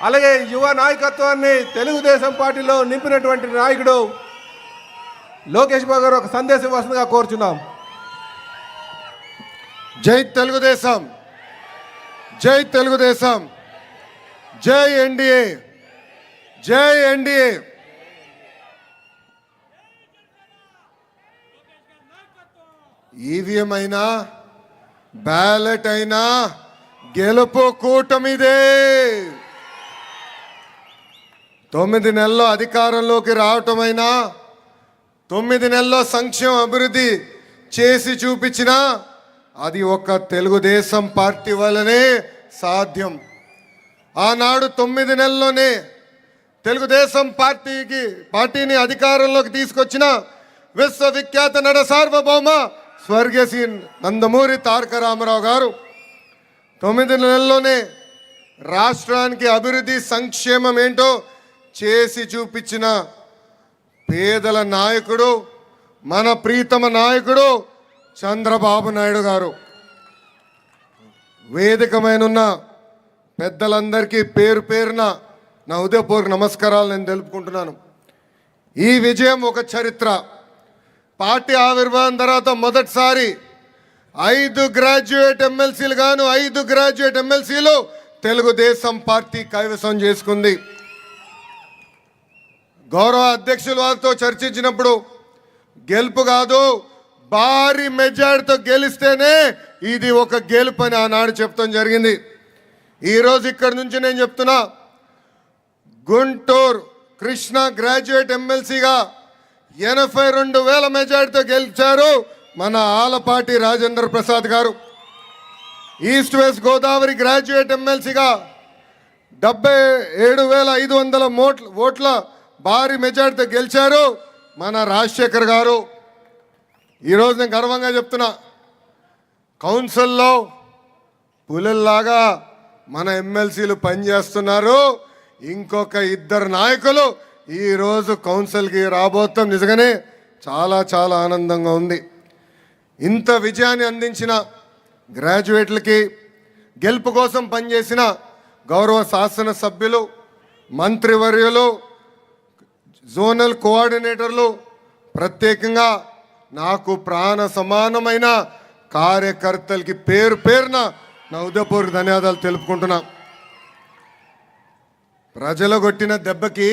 అలాగే యువ నాయకత్వాన్ని తెలుగుదేశం పార్టీలో నింపినటువంటి నాయకుడు లోకేష్ బాబు గారు ఒక సందేశం వస్తుందిగా కోరుచున్నాం. జై తెలుగుదేశం, జై తెలుగుదేశం, జై ఎన్డీఏ, జై ఎన్డీఏ. ఈవీఎం అయినా బ్యాలెట్ అయినా గెలుపు కూటమిదే. 9 నెలల్లో అధికారంలోకి రావటమైనా 9 నెలల్లో సంక్షేమ అభివృద్ధి చేసి చూపించిన అది ఒక తెలుగుదేశం పార్టీ వల్లనే సాధ్యం. ఆనాడు 9 నెలల్లోనే తెలుగుదేశం పార్టీని అధికారంలోకి తీసుకొచ్చిన విశ్వవిఖ్యాత నట సార్వభౌమ స్వర్గీయ శ్రీ నందమూరి తారక రామారావు గారు 9 నెలల్లోనే రాష్ట్రానికి అభివృద్ధి సంక్షేమం ఏంటో చేసి చూపించిన పేదల నాయకుడు, మన ప్రీతమ నాయకుడు చంద్రబాబు నాయుడు గారు. వేదికమైనున్న పెద్దలందరికీ పేరు పేరున నా ఉదయపూర్వక నమస్కారాలు నేను తెలుపుకుంటున్నాను. ఈ విజయం ఒక చరిత్ర. పార్టీ ఆవిర్భావం తర్వాత మొదటిసారి 5 గ్రాడ్యుయేట్ ఎమ్మెల్సీలు గాను 5 గ్రాడ్యుయేట్ ఎమ్మెల్సీలు తెలుగుదేశం పార్టీ కైవసం చేసుకుంది. గౌరవ అధ్యక్షుల వారితో చర్చించినప్పుడు గెలుపు కాదు, భారీ మెజార్టీతో గెలిస్తేనే ఇది ఒక గెలుపు అని ఆనాడు చెప్తాం జరిగింది. ఈరోజు ఇక్కడి నుంచి నేను చెప్తున్నా, గుంటూరు కృష్ణ గ్రాడ్యుయేట్ ఎమ్మెల్సీగా 82,000 మెజార్టీతో గెలిచారు మన ఆలపాటి రాజేంద్ర ప్రసాద్ గారు. ఈస్ట్ వెస్ట్ గోదావరి గ్రాడ్యుయేట్ ఎమ్మెల్సీగా 77,500 ఓట్ల భారీ మెజార్టీతో గెలిచారు మన రాజశేఖర్ గారు. ఈరోజు నేను గర్వంగా చెప్తున్నా, కౌన్సిల్లో పులుల్లాగా మన ఎమ్మెల్సీలు పనిచేస్తున్నారు. ఇంకొక 2 నాయకులు ఈరోజు కౌన్సిల్కి రాబోతాం. నిజంగానే చాలా చాలా ఆనందంగా ఉంది. ఇంత విజయాన్ని అందించిన గ్రాడ్యుయేట్లకి, గెలుపు కోసం పనిచేసిన గౌరవ శాసనసభ్యులు, మంత్రివర్యులు, జోనల్ కోఆర్డినేటర్లు, ప్రత్యేకంగా నాకు ప్రాణ సమానమైన కార్యకర్తలకి పేరు పేరున నా ఉదయపూర్వక ధన్యవాదాలు తెలుపుకుంటున్నా. ప్రజలు కొట్టిన దెబ్బకి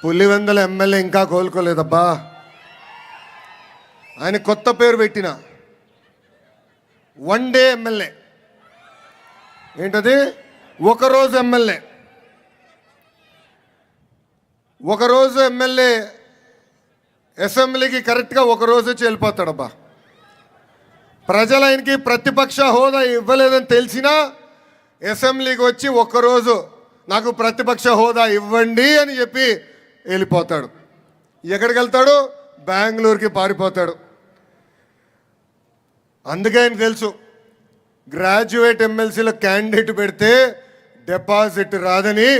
పులివెందుల ఎమ్మెల్యే ఇంకా కోలుకోలేదబ్బా. ఆయన కొత్త పేరు పెట్టిన వన్ డే ఎమ్మెల్యే. ఏంటది? ఒకరోజు ఎమ్మెల్యే. ఒకరోజు ఎమ్మెల్యే అసెంబ్లీకి కరెక్ట్గా ఒకరోజు వచ్చి వెళ్ళిపోతాడబ్బా. ప్రజలు ఆయనకి ప్రతిపక్ష హోదా ఇవ్వలేదని తెలిసినా అసెంబ్లీకి వచ్చి ఒక్కరోజు నాకు ప్రతిపక్ష హోదా ఇవ్వండి అని చెప్పి వెళ్ళిపోతాడు. ఎక్కడికి వెళ్తాడు? బెంగళూరుకి పారిపోతాడు. అందుకే ఆయన తెలుసు, గ్రాడ్యుయేట్ ఎమ్మెల్సీలో క్యాండిడేట్ పెడితే డిపాజిట్ రాదని.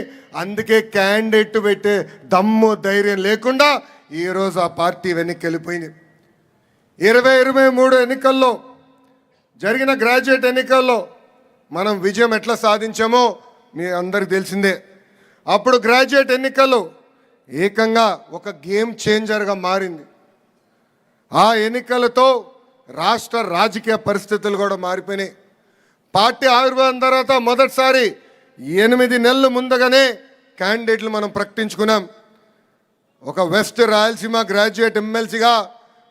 అందుకే క్యాండిడేట్ పెట్టే దమ్ము ధైర్యం లేకుండా ఈరోజు ఆ పార్టీ వెనక్కి వెళ్ళిపోయింది. 2023 ఎన్నికల్లో జరిగిన గ్రాడ్యుయేట్ ఎన్నికల్లో మనం విజయం ఎట్లా సాధించామో మీ అందరికి తెలిసిందే. అప్పుడు గ్రాడ్యుయేట్ ఎన్నికల్లో ఏకంగా ఒక గేమ్ చేంజర్గా మారింది. ఆ ఎన్నికలతో రాష్ట్ర రాజకీయ పరిస్థితులు కూడా మారిపోయినాయి. పార్టీ ఆవిర్భావం తర్వాత మొదటిసారి 8 నెలల ముందుగానే క్యాండిడేట్లు మనం ప్రకటించుకున్నాం. ఒక వెస్ట్ రాయలసీమ గ్రాడ్యుయేట్ ఎమ్మెల్సీగా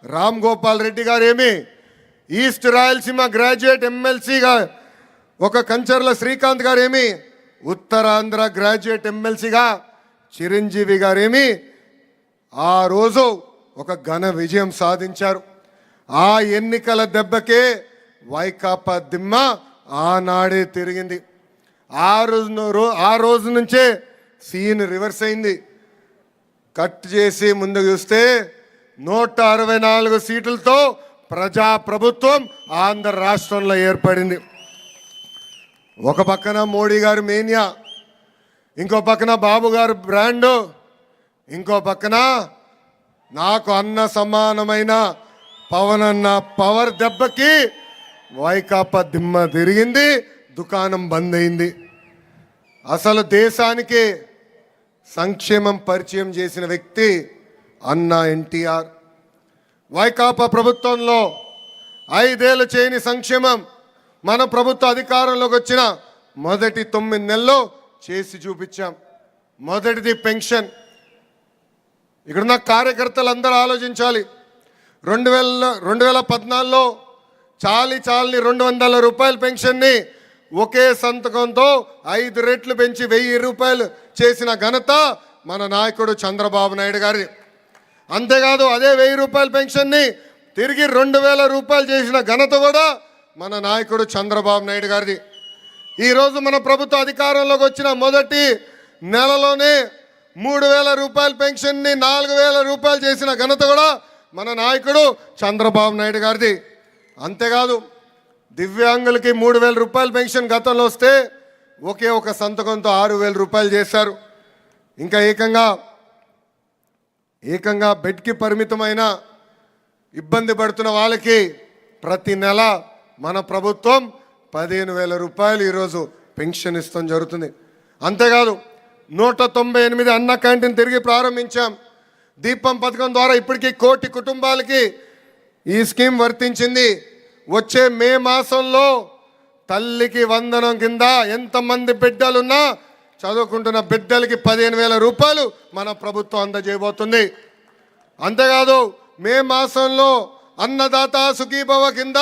రామ్ గోపాల్ రెడ్డి గారు ఏమి, ఈస్ట్ రాయలసీమ గ్రాడ్యుయేట్ ఎమ్మెల్సీగా ఒక కంచర్ల శ్రీకాంత్ గారు ఏమి, ఉత్తరాంధ్ర గ్రాడ్యుయేట్ ఎమ్మెల్సీగా చిరంజీవి గారేమి ఆ రోజు ఒక ఘన విజయం సాధించారు. ఆ ఎన్నికల దెబ్బకే వైకాపా దిమ్మ ఆనాడే తిరిగింది. ఆ రోజు నుంచే సీన్ రివర్స్ అయింది. కట్ చేసి ముందుకు చూస్తే 164 సీట్లతో ప్రజాప్రభుత్వం ఆంధ్ర రాష్ట్రంలో ఏర్పడింది. ఒక పక్కన మోడీ గారు మేనియా, ఇంకో పక్కన బాబు గారు బ్రాండు, ఇంకో పక్కన నాకు అన్న సమానమైన పవన్ అన్న పవర్ దెబ్బకి వైకాపా దిమ్మ తిరిగింది, దుకాణం బంద్ అయింది. అసలు దేశానికి సంక్షేమం పరిచయం చేసిన వ్యక్తి అన్న ఎన్టీఆర్. వైకాపా ప్రభుత్వంలో 5 ఏళ్ళు చేయని సంక్షేమం మన ప్రభుత్వ అధికారంలోకి వచ్చిన మొదటి 9 నెలల్లో చేసి చూపించాం. మొదటిది పెన్షన్. ఇక్కడున్న కార్యకర్తలు అందరూ ఆలోచించాలి. 2014లో చాలని 200 రూపాయల పెన్షన్ని ఒకే సంతకంతో 5 రెట్లు పెంచి 1000 రూపాయలు చేసిన ఘనత మన నాయకుడు చంద్రబాబు నాయుడు గారి. అంతేకాదు అదే 1000 రూపాయల పెన్షన్ని తిరిగి 2000 రూపాయలు చేసిన ఘనత కూడా మన నాయకుడు చంద్రబాబు నాయుడు గారిది. ఈరోజు మన ప్రభుత్వ అధికారంలోకి వచ్చిన మొదటి నెలలోనే 3000 రూపాయల పెన్షన్ని 4000 రూపాయలు చేసిన ఘనత కూడా మన నాయకుడు చంద్రబాబు నాయుడు గారిది. అంతేకాదు దివ్యాంగులకి 3000 రూపాయల పెన్షన్ గతంలో వస్తే ఒకే ఒక సంతకంతో 6000 రూపాయలు చేశారు. ఇంకా ఏకంగా బెడ్కి పరిమితమైన ఇబ్బంది పడుతున్న వాళ్ళకి ప్రతి నెల మన ప్రభుత్వం 15,000 రూపాయలు ఈరోజు పెన్షన్ ఇస్తాం జరుగుతుంది. అంతేకాదు 198 అన్న క్యాంటీన్ తిరిగి ప్రారంభించాం. దీపం పథకం ద్వారా ఇప్పటికీ 1 కోటి కుటుంబాలకి ఈ స్కీమ్ వర్తించింది. వచ్చే మే మాసంలో తల్లికి వందనం కింద ఎంతమంది బిడ్డలున్నా చదువుకుంటున్న బిడ్డలకి 15,000 రూపాయలు మన ప్రభుత్వం అందజేయబోతుంది. అంతేకాదు మే మాసంలో అన్నదాత సుఖీభవ కింద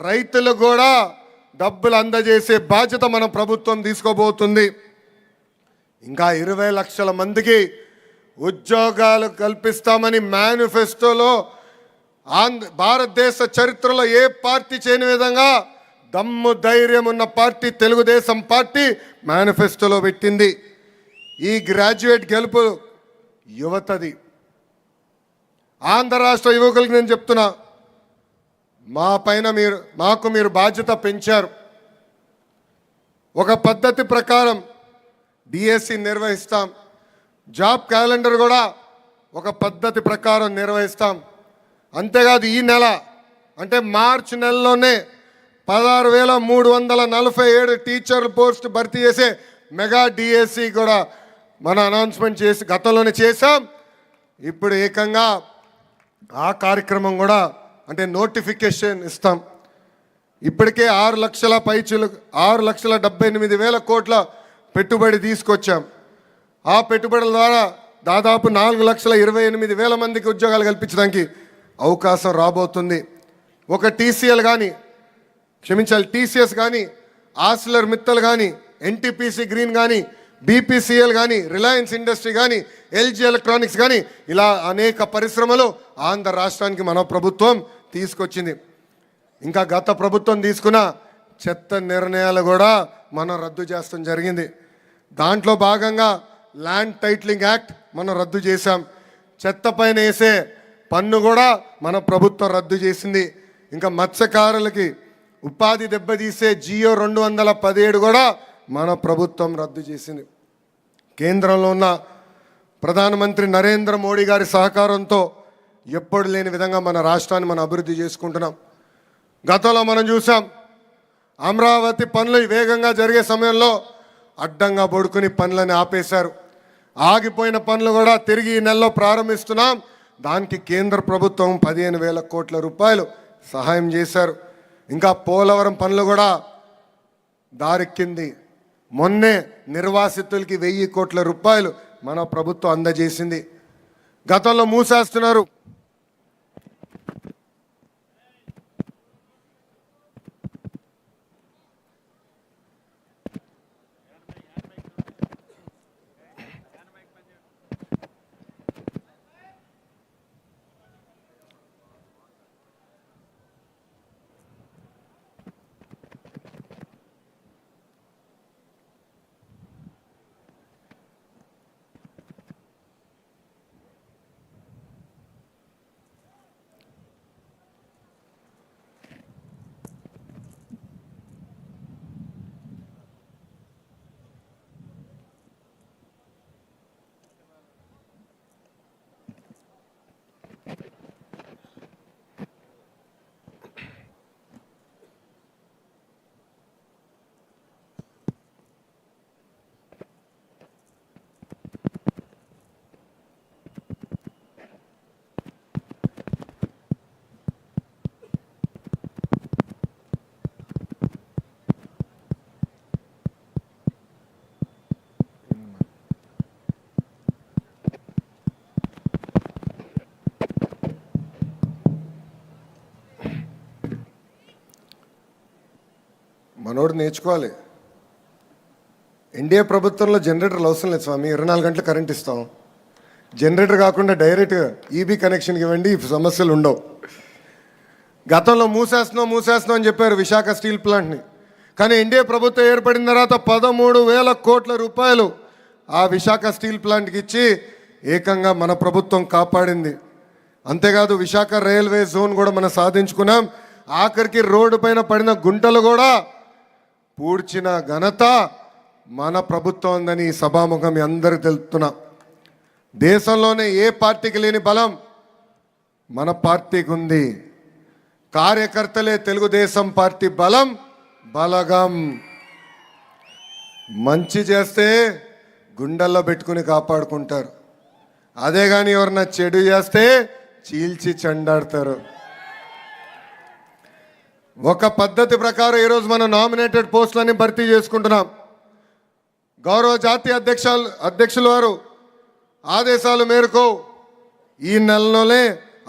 రైతులు కూడా డబ్బులు అందజేసే బాధ్యత మన ప్రభుత్వం తీసుకోబోతుంది. ఇంకా 20 లక్షల మందికి ఉద్యోగాలు కల్పిస్తామని మేనిఫెస్టోలో భారతదేశ చరిత్రలో ఏ పార్టీ చేయని విధంగా దమ్ము ధైర్యం ఉన్న పార్టీ తెలుగుదేశం పార్టీ మేనిఫెస్టోలో పెట్టింది. ఈ గ్రాడ్యుయేట్ గెలుపు యువతది. ఆంధ్ర రాష్ట్ర యువకులకి నేను చెప్తున్నా, మాకు మీరు బాధ్యత పెంచారు. ఒక పద్ధతి ప్రకారం డిఎస్సి నిర్వహిస్తాం. జాబ్ క్యాలెండర్ కూడా ఒక పద్ధతి ప్రకారం నిర్వహిస్తాం. అంతేకాదు ఈ నెల అంటే మార్చి నెలలోనే 16,347 టీచర్ల పోస్ట్ భర్తీ చేసే మెగా డిఎస్సి కూడా మన అనౌన్స్మెంట్ చేసి గతంలోనే చేశాం. ఇప్పుడు ఏకంగా ఆ కార్యక్రమం కూడా అంటే నోటిఫికేషన్ ఇస్తాం. ఇప్పటికే 6,78,000 కోట్ల పెట్టుబడి తీసుకొచ్చాం. ఆ పెట్టుబడుల ద్వారా దాదాపు 4,28,000 మందికి ఉద్యోగాలు కల్పించడానికి అవకాశం రాబోతుంది. ఒక టీసీఎస్ కానీ ఆర్సిలర్ మిత్తల్ కానీ ఎన్టీపీసీ గ్రీన్ కానీ బీపీసీఎల్ కానీ రిలయన్స్ ఇండస్ట్రీ కానీ ఎల్జీ ఎలక్ట్రానిక్స్ కానీ ఇలా అనేక పరిశ్రమలు ఆంధ్ర రాష్ట్రానికి మన ప్రభుత్వం తీసుకొచ్చింది. ఇంకా గత ప్రభుత్వం తీసుకున్న చెత్త నిర్ణయాలు కూడా మనం రద్దు చేస్తాం జరిగింది. దాంట్లో భాగంగా ల్యాండ్ టైటిలింగ్ యాక్ట్ మనం రద్దు చేశాం. చెత్త పైన వేసే పన్ను కూడా మన ప్రభుత్వం రద్దు చేసింది. ఇంకా మత్స్యకారులకి ఉపాధి దెబ్బతీసే జియో 217 కూడా మన ప్రభుత్వం రద్దు చేసింది. కేంద్రంలో ఉన్న ప్రధానమంత్రి నరేంద్ర మోడీ గారి సహకారంతో ఎప్పుడు లేని విధంగా మన రాష్ట్రాన్ని మనం అభివృద్ధి చేసుకుంటున్నాం. గతంలో మనం చూసాం అమరావతి పనులు వేగంగా జరిగే సమయంలో అడ్డంగా పడుకుని పనులని ఆపేశారు. ఆగిపోయిన పనులు కూడా తిరిగి ఈ నెలలో ప్రారంభిస్తున్నాం. దానికి కేంద్ర ప్రభుత్వం 15,000 కోట్ల రూపాయలు సహాయం చేశారు. ఇంకా పోలవరం పనులు కూడా దారెక్కింది. మొన్నే నిర్వాసితులకి 1,000 కోట్ల రూపాయలు మన ప్రభుత్వం అందజేసింది. గతంలో మూసేస్తున్నారు. మనోడు నేర్చుకోవాలి. ఎన్డీఏ ప్రభుత్వంలో జనరేటర్లు అవసరం లేదు స్వామి, 24 గంటలు కరెంట్ ఇస్తాం. జనరేటర్ కాకుండా డైరెక్ట్ ఈబీ కనెక్షన్కి ఇవ్వండి, ఈ సమస్యలు ఉండవు. గతంలో మూసేస్తున్నాం అని చెప్పారు విశాఖ స్టీల్ ప్లాంట్ని. కానీ ఎన్డీఏ ప్రభుత్వం ఏర్పడిన తర్వాత 13,000 కోట్ల రూపాయలు ఆ విశాఖ స్టీల్ ప్లాంట్కి ఇచ్చి ఏకంగా మన ప్రభుత్వం కాపాడింది. అంతేకాదు విశాఖ రైల్వే జోన్ కూడా మనం సాధించుకున్నాం. ఆఖరికి రోడ్డు పైన పడిన గుంటలు కూడా పూడ్చిన ఘనత మన ప్రభుత్వం ఉందని ఈ సభాముఖం మీ అందరికీ తెలుపుతున్నా. దేశంలోనే ఏ పార్టీకి లేని బలం మన పార్టీకి ఉంది. కార్యకర్తలే తెలుగుదేశం పార్టీ బలం, బలగం. మంచి చేస్తే గుండెల్లో పెట్టుకుని కాపాడుకుంటారు. అదే కానీ ఎవరన్నా చెడు చేస్తే చీల్చి చెండాడతారు. ఒక పద్ధతి ప్రకారం ఈరోజు మనం నామినేటెడ్ పోస్టులన్నీ భర్తీ చేసుకుంటున్నాం. గౌరవ జాతీయ అధ్యక్షుల వారు ఆదేశాల మేరకు ఈ నెలలోనే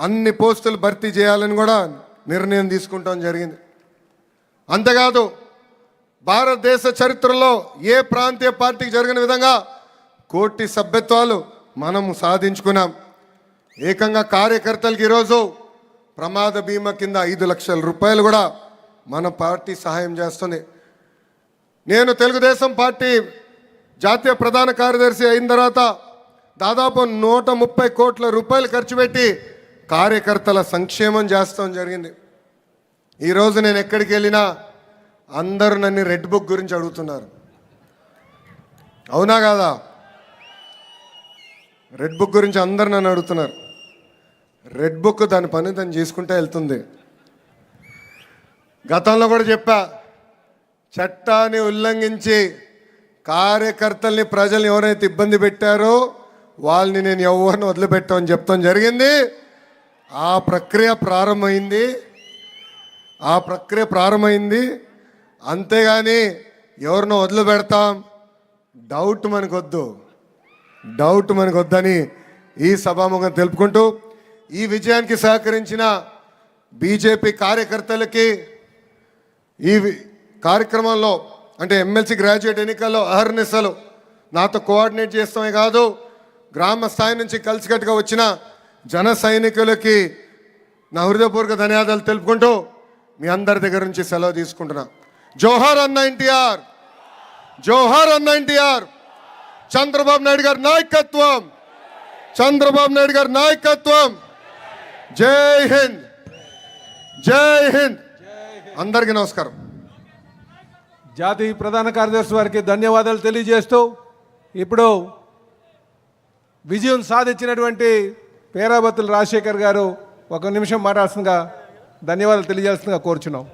అన్ని పోస్టులు భర్తీ చేయాలని కూడా నిర్ణయం తీసుకుంటాం జరిగింది. అంతేకాదు భారతదేశ చరిత్రలో ఏ ప్రాంతీయ పార్టీకి జరిగిన విధంగా 1 కోటి సభ్యత్వాలు మనం సాధించుకున్నాం. ఏకంగా కార్యకర్తలకి ఈరోజు ప్రమాద బీమా కింద 5 లక్షల రూపాయలు కూడా మన పార్టీ సహాయం చేస్తుంది. నేను తెలుగుదేశం పార్టీ జాతీయ ప్రధాన కార్యదర్శి అయిన తర్వాత దాదాపు 130 కోట్ల రూపాయలు ఖర్చు పెట్టి కార్యకర్తల సంక్షేమం చేస్తాం జరిగింది. ఈరోజు నేను ఎక్కడికి వెళ్ళినా అందరూ నన్ను రెడ్ బుక్ గురించి అడుగుతున్నారు. అవునా కాదా? రెడ్ బుక్ గురించి అందరు నన్ను అడుగుతున్నారు. రెడ్ బుక్ దాని పని దాన్ని చేసుకుంటే వెళ్తుంది. గతంలో కూడా చెప్పా, చట్టాన్ని ఉల్లంఘించి కార్యకర్తల్ని ప్రజల్ని ఎవరైతే ఇబ్బంది పెట్టారో వాళ్ళని నేను ఎవరిని వదిలిపెట్టామని చెప్తాం జరిగింది. ఆ ప్రక్రియ ప్రారంభమైంది. అంతేగాని ఎవరినో వదిలిపెడతాం డౌట్ మనకొద్దని ఈ సభాముఖం తెలుపుకుంటూ ఈ విజయానికి సహకరించిన బీజేపీ కార్యకర్తలకి ఈ కార్యక్రమంలో అంటే ఎమ్మెల్సీ గ్రాడ్యుయేట్ ఎన్నికల్లో అహర్నిశలు నాతో కోఆర్డినేట్ చేస్తామే కాదు, గ్రామ స్థాయి నుంచి కలిసికట్టుగా వచ్చిన జన సైనికులకి నా హృదయపూర్వక ధన్యవాదాలు తెలుపుకుంటూ మీ అందరి దగ్గర నుంచి సెలవు తీసుకుంటున్నా. జోహార్ అన్న ఎన్టీఆర్, జోహార్ అన్న ఎన్టీఆర్. చంద్రబాబు నాయుడు గారి నాయకత్వం. జై హింద్, జై హింద్. అందరికీ నమస్కారం. జాతీయ ప్రధాన కార్యదర్శి వారికి ధన్యవాదాలు తెలియజేస్తూ ఇప్పుడు విజయం సాధించినటువంటి పేరాబత్తుల రాజశేఖర్ గారు 1 నిమిషం మాట్లాడాల్సిందిగా ధన్యవాదాలు తెలియజేస్తుందిగా కోరుచున్నాం.